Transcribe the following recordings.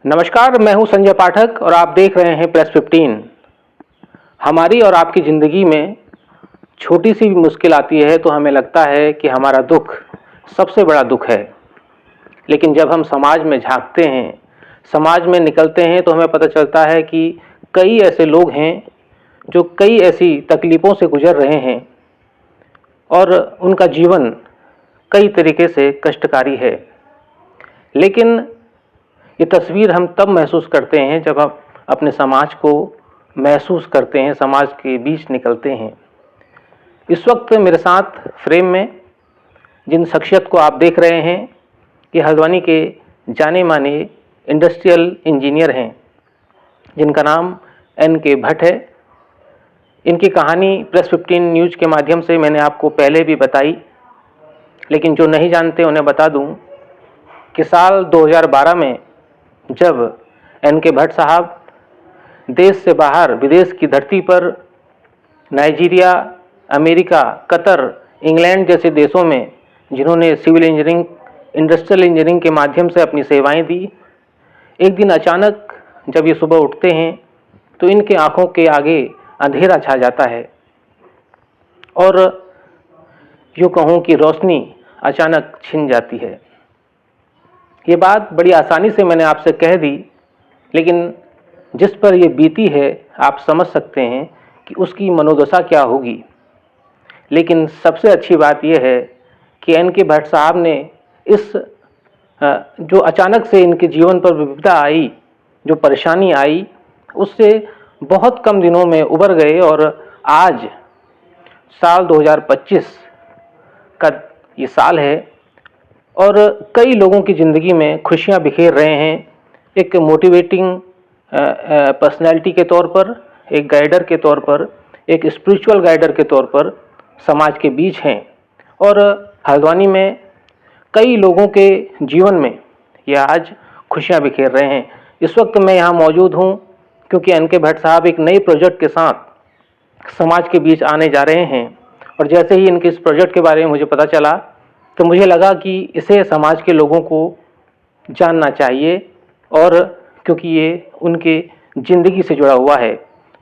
नमस्कार, मैं हूं संजय पाठक और आप देख रहे हैं प्रेस 15। हमारी और आपकी ज़िंदगी में छोटी सी भी मुश्किल आती है तो हमें लगता है कि हमारा दुख सबसे बड़ा दुख है। लेकिन जब हम समाज में झांकते हैं, समाज में निकलते हैं तो हमें पता चलता है कि कई ऐसे लोग हैं जो कई ऐसी तकलीफ़ों से गुजर रहे हैं और उनका जीवन कई तरीके से कष्टकारी है। लेकिन ये तस्वीर हम तब महसूस करते हैं जब हम अपने समाज को महसूस करते हैं, समाज के बीच निकलते हैं। इस वक्त मेरे साथ फ्रेम में जिन शख्सियत को आप देख रहे हैं, ये हल्द्वानी के जाने माने इंडस्ट्रियल इंजीनियर हैं जिनका नाम NK भट्ट है। इनकी कहानी प्रेस 15 न्यूज़ के माध्यम से मैंने आपको पहले भी बताई, लेकिन जो नहीं जानते उन्हें बता दूं कि साल 2012 में जब NK भट्ट साहब देश से बाहर विदेश की धरती पर नाइजीरिया, अमेरिका, कतर, इंग्लैंड जैसे देशों में जिन्होंने सिविल इंजीनियरिंग, इंडस्ट्रियल इंजीनियरिंग के माध्यम से अपनी सेवाएं दी, एक दिन अचानक जब ये सुबह उठते हैं तो इनके आंखों के आगे अंधेरा छा जाता है और यूँ कहूँ कि रोशनी अचानक छिन जाती है। ये बात बड़ी आसानी से मैंने आपसे कह दी, लेकिन जिस पर ये बीती है आप समझ सकते हैं कि उसकी मनोदशा क्या होगी। लेकिन सबसे अच्छी बात यह है कि NK भट्ट साहब ने इस जो अचानक से इनके जीवन पर विपदा आई, जो परेशानी आई, उससे बहुत कम दिनों में उबर गए और आज साल 2025 का ये साल है और कई लोगों की ज़िंदगी में खुशियां बिखेर रहे हैं। एक मोटिवेटिंग पर्सनैलिटी के तौर पर, एक गाइडर के तौर पर, एक स्पिरिचुअल गाइडर के तौर पर समाज के बीच हैं और हल्द्वानी में कई लोगों के जीवन में ये आज खुशियां बिखेर रहे हैं। इस वक्त मैं यहाँ मौजूद हूँ क्योंकि NK भट्ट साहब एक नए प्रोजेक्ट के साथ समाज के बीच आने जा रहे हैं और जैसे ही इनके इस प्रोजेक्ट के बारे में मुझे पता चला तो मुझे लगा कि इसे समाज के लोगों को जानना चाहिए और क्योंकि ये उनके ज़िंदगी से जुड़ा हुआ है।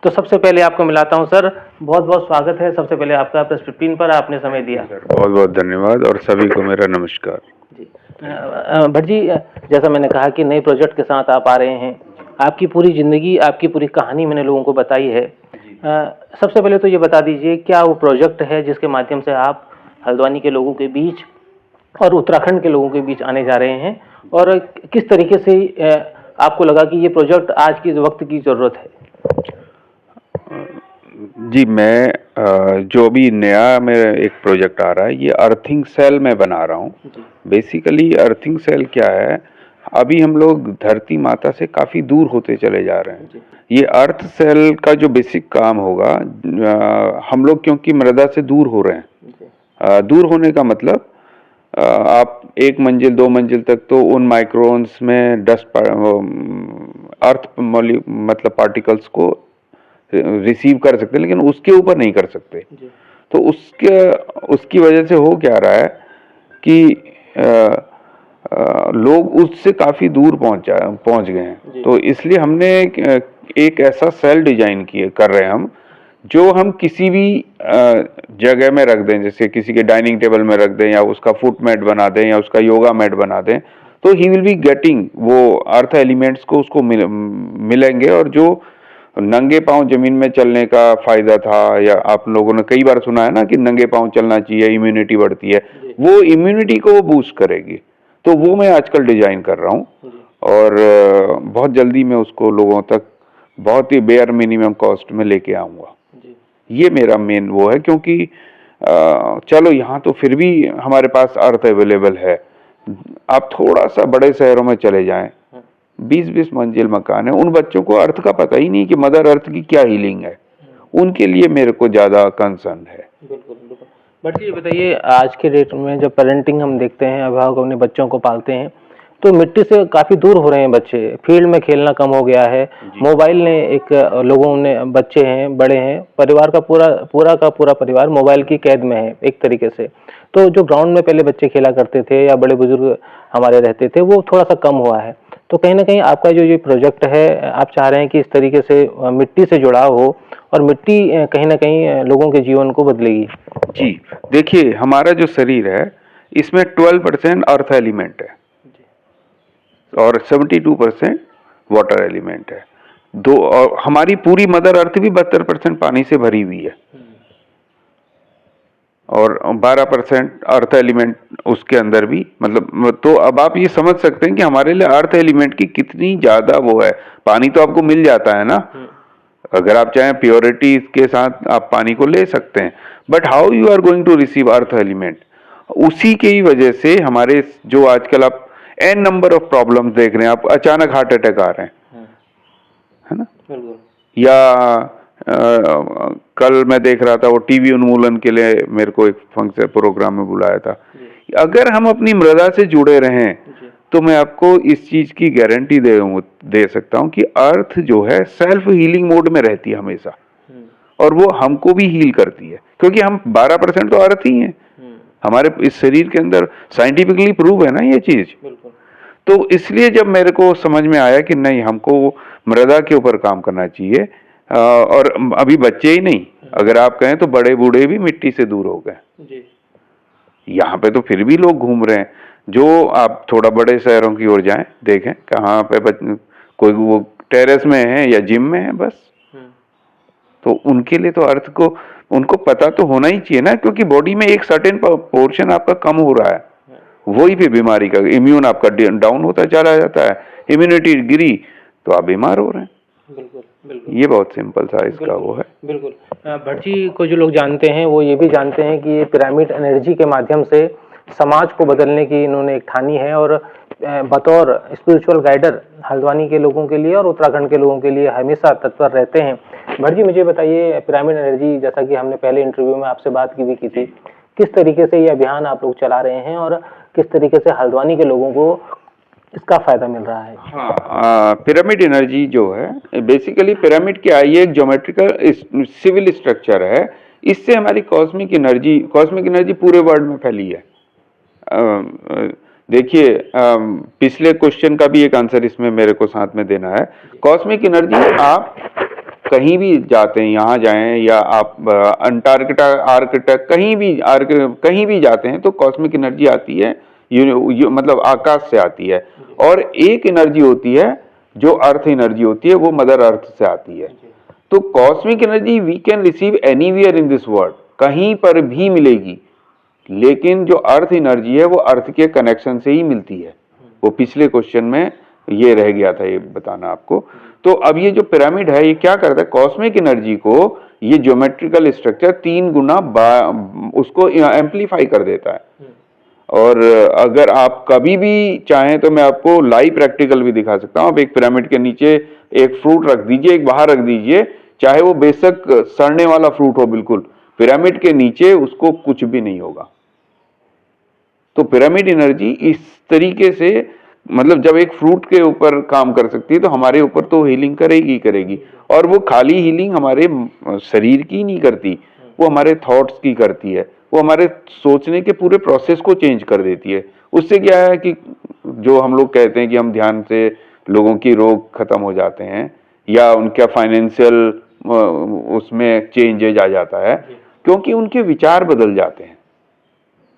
तो सबसे पहले आपको मिलाता हूं सर, बहुत बहुत स्वागत है सबसे पहले आपका प्रेस 15 पर, आपने समय दिया। बहुत बहुत धन्यवाद और सभी को मेरा नमस्कार जी। भट्ट जी, जैसा मैंने कहा कि नए प्रोजेक्ट के साथ आप आ रहे हैं, आपकी पूरी ज़िंदगी, आपकी पूरी कहानी मैंने लोगों को बताई है। सबसे पहले तो ये बता दीजिए क्या वो प्रोजेक्ट है जिसके माध्यम से आप हल्द्वानी के लोगों के बीच और उत्तराखंड के लोगों के बीच आने जा रहे हैं और किस तरीके से आपको लगा कि ये प्रोजेक्ट आज के वक्त की ज़रूरत है? जी, मैं जो भी नया मेरा एक प्रोजेक्ट आ रहा है, ये अर्थिंग सेल में बना रहा हूँ। बेसिकली अर्थिंग सेल क्या है, अभी हम लोग धरती माता से काफ़ी दूर होते चले जा रहे हैं। ये अर्थ सेल का जो बेसिक काम होगा, हम लोग क्योंकि मृदा से दूर हो रहे हैं, दूर होने का मतलब आप 1 मंजिल 2 मंजिल तक तो उन माइक्रोन्स में डस्ट अर्थ मतलब पार्टिकल्स को रिसीव कर सकते हैं, लेकिन उसके ऊपर नहीं कर सकते। तो उसकी वजह से हो क्या रहा है कि लोग उससे काफ़ी दूर पहुंच गए हैं। तो इसलिए हमने एक ऐसा सेल डिजाइन कर रहे हैं हम, जो हम किसी भी जगह में रख दें, जैसे किसी के डाइनिंग टेबल में रख दें या उसका फुट मैट बना दें या उसका योगा मैट बना दें, तो ही विल बी गेटिंग वो अर्थ एलिमेंट्स को उसको मिलेंगे और जो नंगे पांव जमीन में चलने का फायदा था, या आप लोगों ने कई बार सुना है ना कि नंगे पांव चलना चाहिए, इम्यूनिटी बढ़ती है, वो इम्यूनिटी को वो बूस्ट करेगी। तो वो मैं आजकल डिजाइन कर रहा हूँ और बहुत जल्दी मैं उसको लोगों तक बहुत ही बेयर मिनिमम कॉस्ट में लेके आऊँगा। ये मेरा मेन वो है, क्योंकि चलो यहाँ तो फिर भी हमारे पास अर्थ अवेलेबल है। आप थोड़ा सा बड़े शहरों में चले जाएं, 20-20 मंजिल मकान है, उन बच्चों को अर्थ का पता ही नहीं कि मदर अर्थ की क्या हीलिंग है। उनके लिए मेरे को ज़्यादा कंसर्न है। बिल्कुल बिल्कुल। बट ये बताइए, आज के डेट में जब पेरेंटिंग हम देखते हैं, अभिभावक अपने बच्चों को पालते हैं, तो मिट्टी से काफ़ी दूर हो रहे हैं बच्चे, फील्ड में खेलना कम हो गया है। मोबाइल ने एक लोगों ने, बच्चे हैं, बड़े हैं, परिवार का पूरा परिवार मोबाइल की कैद में है एक तरीके से। तो जो ग्राउंड में पहले बच्चे खेला करते थे या बड़े बुजुर्ग हमारे रहते थे, वो थोड़ा सा कम हुआ है। तो कहीं ना कहीं आपका जो ये प्रोजेक्ट है, आप चाह रहे हैं कि इस तरीके से मिट्टी से जुड़ाव हो और मिट्टी कहीं ना कहीं लोगों के जीवन को बदलेगी। जी, देखिए हमारा जो शरीर है इसमें 12% अर्थ एलिमेंट है और 72% वाटर एलिमेंट है। दो, और हमारी पूरी मदर अर्थ भी 72% पानी से भरी हुई है और 12% अर्थ एलिमेंट उसके अंदर भी, मतलब तो अब आप ये समझ सकते हैं कि हमारे लिए अर्थ एलिमेंट की कितनी ज्यादा वो है। पानी तो आपको मिल जाता है ना, अगर आप चाहें प्योरिटी के साथ आप पानी को ले सकते हैं, but how you are going to receive earth element, उसी की वजह से हमारे जो आजकल आप एन नंबर ऑफ प्रॉब्लम्स देख रहे हैं, आप अचानक हार्ट अटैक आ रहे हैं, है ना, या कल मैं देख रहा था वो टीबी उन्मूलन के लिए मेरे को एक फंक्शन प्रोग्राम में बुलाया था। अगर हम अपनी मृदा से जुड़े रहें तो मैं आपको इस चीज की गारंटी दे सकता हूं कि अर्थ जो है सेल्फ हीलिंग मोड में रहती है हमेशा, और वो हमको भी हील करती है, क्योंकि हम 12% तो अर्थ ही हैं हमारे इस शरीर के अंदर, साइंटिफिकली प्रूव है ना ये चीज। तो इसलिए जब मेरे को समझ में आया कि नहीं, हमको मृदा के ऊपर काम करना चाहिए, और अभी बच्चे ही नहीं, अगर आप कहें तो बड़े बूढ़े भी मिट्टी से दूर हो गए। यहाँ पे तो फिर भी लोग घूम रहे हैं, जो आप थोड़ा बड़े शहरों की ओर जाएं, देखें कहाँ पे कोई वो टेरेस में है या जिम में है बस। तो उनके लिए तो अर्थ को उनको पता तो होना ही चाहिए ना, क्योंकि बॉडी में एक सर्टेन पोर्शन आपका कम हो रहा है, वही फिर बीमारी का, इम्यून आपका डाउन होता चला जाता है, इम्यूनिटी गिरी तो आप बीमार हो रहे हैं। बिल्कुल। ये बहुत सिंपल सा इसका वो है। बिल्कुल। भट्ट जी को जो लोग जानते हैं वो ये भी जानते हैं कि ये पिरामिड एनर्जी के माध्यम से समाज को बदलने की इन्होंने एक ठानी है, और बतौर स्पिरिचुअल गाइडर हल्द्वानी के लोगों के लिए और उत्तराखंड के लोगों के लिए हमेशा तत्पर रहते हैं। भट्ट जी, मुझे बताइए, पिरामिड एनर्जी, जैसा कि हमने पहले इंटरव्यू में आपसे बात की थी, किस तरीके से ये अभियान आप लोग चला रहे हैं और किस तरीके से हल्द्वानी के लोगों को इसका फायदा मिल रहा है? हाँ, पिरामिड एनर्जी जो है बेसिकली पिरामिड क्या है, ये एक ज्योमेट्रिकल सिविल स्ट्रक्चर है। इससे हमारी कॉस्मिक एनर्जी पूरे वर्ल्ड में फैली है। देखिए, पिछले क्वेश्चन का भी एक आंसर इसमें मेरे को साथ में देना है। कॉस्मिक एनर्जी, आप कहीं भी जाते हैं, यहाँ जाएं या आप अंटार्कटिका आर्कटिक कहीं भी जाते हैं तो कॉस्मिक एनर्जी आती है, मतलब आकाश से आती है। और एक एनर्जी होती है जो अर्थ एनर्जी होती है, वो मदर अर्थ से आती है। तो cosmic energy we can receive anywhere in this world, कहीं पर भी मिलेगी, लेकिन जो अर्थ एनर्जी है वो अर्थ के कनेक्शन से ही मिलती है। वो पिछले क्वेश्चन में ये रह गया था ये बताना आपको। तो अब ये जो पिरामिड है ये क्या करता है, कॉस्मिक एनर्जी को ये ज्योमेट्रिकल स्ट्रक्चर 3 गुना उसको एम्पलीफाई कर देता है। और अगर आप कभी भी चाहें तो मैं आपको लाइव प्रैक्टिकल भी दिखा सकता हूँ। आप एक पिरामिड के नीचे एक फ्रूट रख दीजिए, एक बाहर रख दीजिए, चाहे वो बेशक सड़ने वाला फ्रूट हो, बिल्कुल पिरामिड के नीचे उसको कुछ भी नहीं होगा। तो पिरामिड एनर्जी इस तरीके से, मतलब जब एक फ्रूट के ऊपर काम कर सकती है तो हमारे ऊपर तो हीलिंग करेगी। और वो खाली हीलिंग हमारे शरीर की नहीं करती, वो हमारे थॉट्स की करती है, वो हमारे सोचने के पूरे प्रोसेस को चेंज कर देती है। उससे क्या है कि जो हम लोग कहते हैं कि हम ध्यान से लोगों की रोग खत्म हो जाते हैं या उनका फाइनेंशियल उसमें चेंजेज आ जाता है, क्योंकि उनके विचार बदल जाते हैं।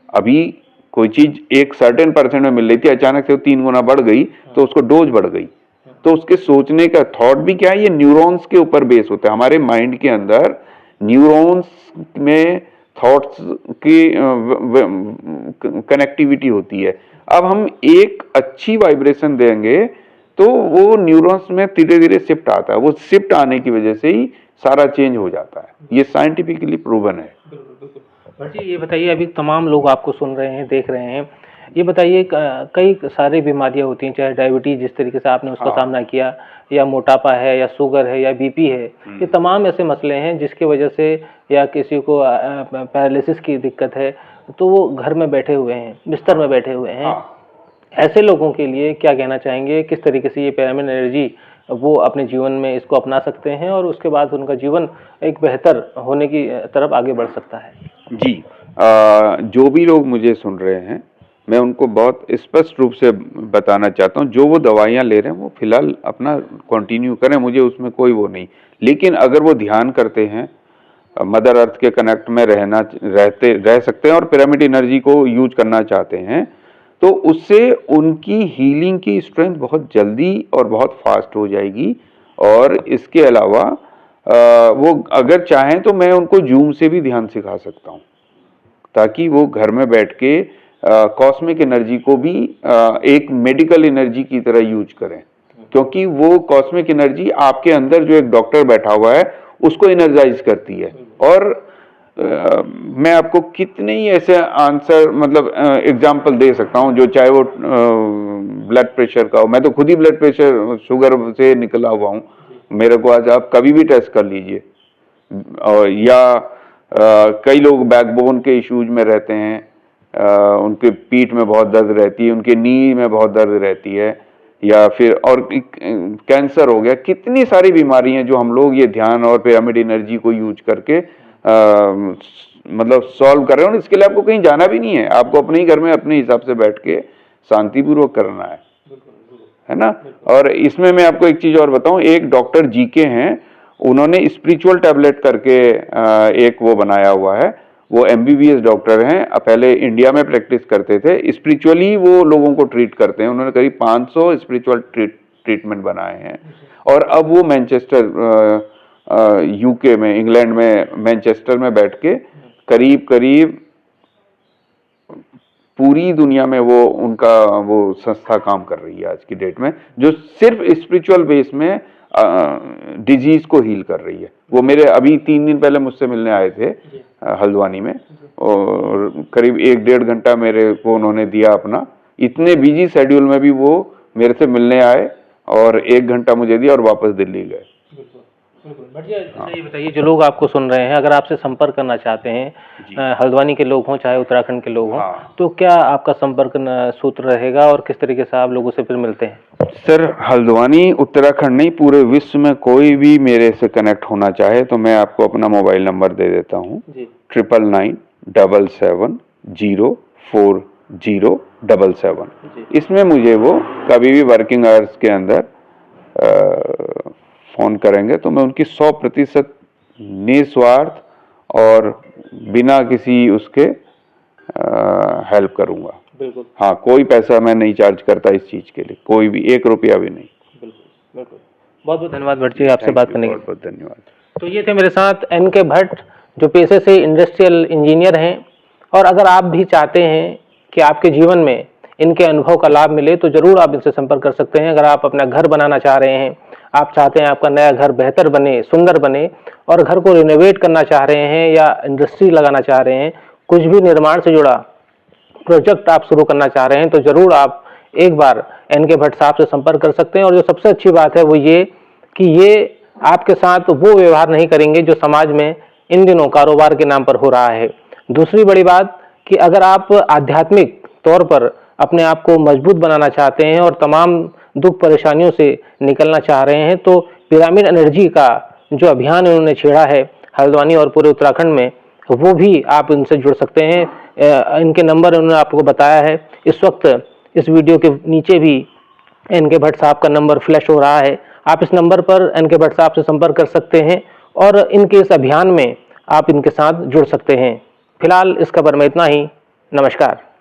अभी कोई चीज एक सर्टेन परसेंट में मिल रही थी, अचानक से वो 3 गुना बढ़ गई तो उसको डोज बढ़ गई। तो उसके सोचने का थॉट भी क्या है, ये न्यूरॉन्स के ऊपर बेस होता है। हमारे माइंड के अंदर न्यूरॉन्स में थॉट्स की कनेक्टिविटी होती है। अब हम एक अच्छी वाइब्रेशन देंगे तो वो न्यूरॉन्स में धीरे धीरे शिफ्ट आता है, वो शिफ्ट आने की वजह से ही सारा चेंज हो जाता है। ये साइंटिफिकली प्रूवन है। जी, ये बताइए, अभी तमाम लोग आपको सुन रहे हैं, देख रहे हैं, ये बताइए, कई सारी बीमारियां होती हैं, चाहे डायबिटीज जिस तरीके से आपने उसका सामना किया, या मोटापा है, या शुगर है, या बीपी है, ये तमाम ऐसे मसले हैं जिसकी वजह से, या किसी को पैरालिसिस की दिक्कत है, तो वो घर में बैठे हुए हैं, बिस्तर में बैठे हुए हैं। ऐसे लोगों के लिए क्या कहना चाहेंगे, किस तरीके से ये पिरामिड एनर्जी वो अपने जीवन में इसको अपना सकते हैं और उसके बाद उनका जीवन एक बेहतर होने की तरफ आगे बढ़ सकता है? जी, जो भी लोग मुझे सुन रहे हैं, मैं उनको बहुत स्पष्ट रूप से बताना चाहता हूँ, जो वो दवाइयाँ ले रहे हैं वो फिलहाल अपना कंटिन्यू करें, मुझे उसमें कोई वो नहीं। लेकिन अगर वो ध्यान करते हैं, मदर अर्थ के कनेक्ट में रह सकते हैं और पिरामिड एनर्जी को यूज करना चाहते हैं, तो उससे उनकी हीलिंग की स्ट्रेंथ बहुत जल्दी और बहुत फास्ट हो जाएगी। और इसके अलावा वो अगर चाहें तो मैं उनको जूम से भी ध्यान सिखा सकता हूँ, ताकि वो घर में बैठ के कॉस्मिक एनर्जी को भी एक मेडिकल एनर्जी की तरह यूज करें, क्योंकि वो कॉस्मिक एनर्जी आपके अंदर जो एक डॉक्टर बैठा हुआ है उसको एनर्जाइज करती है। और मैं आपको कितने ही ऐसे आंसर मतलब एग्जाम्पल दे सकता हूँ, जो चाहे वो ब्लड प्रेशर का हो। मैं तो खुद ही ब्लड प्रेशर शुगर से निकला हुआ हूँ, मेरे को आज आप कभी भी टेस्ट कर लीजिए। और या कई लोग बैकबोन के इश्यूज में रहते हैं, उनके पीठ में बहुत दर्द रहती है, उनके नी में बहुत दर्द रहती है, या फिर और कैंसर हो गया। कितनी सारी बीमारी हैं जो हम लोग ये ध्यान और पिरामिड एनर्जी को यूज करके मतलब सॉल्व कर रहे हैं। और इसके लिए आपको कहीं जाना भी नहीं है, आपको अपने ही घर में अपने हिसाब से बैठ के शांतिपूर्वक करना है ना। और इसमें मैं आपको एक चीज और बताऊं, एक डॉक्टर जीके हैं, उन्होंने स्पिरिचुअल टैबलेट करके एक वो बनाया हुआ है। वो MBBS डॉक्टर हैं, पहले इंडिया में प्रैक्टिस करते थे, स्पिरिचुअली वो लोगों को ट्रीट करते हैं। उन्होंने करीब 500 स्पिरिचुअल ट्रीटमेंट बनाए हैं। और अब वो मैनचेस्टर UK में, इंग्लैंड में मैनचेस्टर में बैठ के करीब करीब पूरी दुनिया में वो उनका वो संस्था काम कर रही है आज की डेट में, जो सिर्फ स्पिरिचुअल बेस में डिजीज को हील कर रही है। वो मेरे अभी 3 दिन पहले मुझसे मिलने आए थे हल्द्वानी में, और करीब 1-1.5 घंटा मेरे को उन्होंने दिया अपना। इतने बिजी शेड्यूल में भी वो मेरे से मिलने आए और 1 घंटा मुझे दिया और वापस दिल्ली गए। बढ़िया। ये बताइए, जो लोग आपको सुन रहे हैं, अगर आपसे संपर्क करना चाहते हैं, हल्द्वानी के लोग हों चाहे उत्तराखंड के लोग हों, तो क्या आपका संपर्क सूत्र रहेगा और किस तरीके से आप लोगों से फिर मिलते हैं? सर, हल्द्वानी उत्तराखंड नहीं, पूरे विश्व में कोई भी मेरे से कनेक्ट होना चाहे तो मैं आपको अपना मोबाइल नंबर दे देता हूँ, 9997704077। इसमें मुझे वो कभी भी वर्किंग आवर्स के अंदर फोन करेंगे तो मैं उनकी 100% निस्वार्थ और बिना किसी उसके हेल्प करूंगा। बिल्कुल। हाँ, कोई पैसा मैं नहीं चार्ज करता इस चीज के लिए, कोई भी 1 रुपया भी नहीं। बिल्कुल बिल्कुल। बहुत बहुत धन्यवाद भट्ट जी, आपसे बात करने के लिए। बहुत बहुत धन्यवाद। तो ये थे मेरे साथ NK भट्ट, जो पेशे से इंडस्ट्रियल इंजीनियर हैं। और अगर आप भी चाहते हैं कि आपके जीवन में इनके अनुभव का लाभ मिले तो जरूर आप इनसे संपर्क कर सकते हैं। अगर आप अपना घर बनाना चाह रहे हैं, आप चाहते हैं आपका नया घर बेहतर बने, सुंदर बने, और घर को रिनोवेट करना चाह रहे हैं या इंडस्ट्री लगाना चाह रहे हैं, कुछ भी निर्माण से जुड़ा प्रोजेक्ट आप शुरू करना चाह रहे हैं, तो जरूर आप एक बार NK भट्ट साहब से संपर्क कर सकते हैं। और जो सबसे अच्छी बात है वो ये कि ये आपके साथ वो व्यवहार नहीं करेंगे जो समाज में इन दिनों कारोबार के नाम पर हो रहा है। दूसरी बड़ी बात कि अगर आप आध्यात्मिक तौर पर अपने आप को मजबूत बनाना चाहते हैं और तमाम दुख परेशानियों से निकलना चाह रहे हैं, तो पिरामिड एनर्जी का जो अभियान उन्होंने छेड़ा है हल्द्वानी और पूरे उत्तराखंड में, वो भी आप इनसे जुड़ सकते हैं। इनके नंबर उन्होंने आपको बताया है। इस वक्त इस वीडियो के नीचे भी NK भट्ट साहब का नंबर फ्लैश हो रहा है। आप इस नंबर पर NK भट्ट साहब से संपर्क कर सकते हैं और इनके इस अभियान में आप इनके साथ जुड़ सकते हैं। फिलहाल इस खबर में इतना ही। नमस्कार।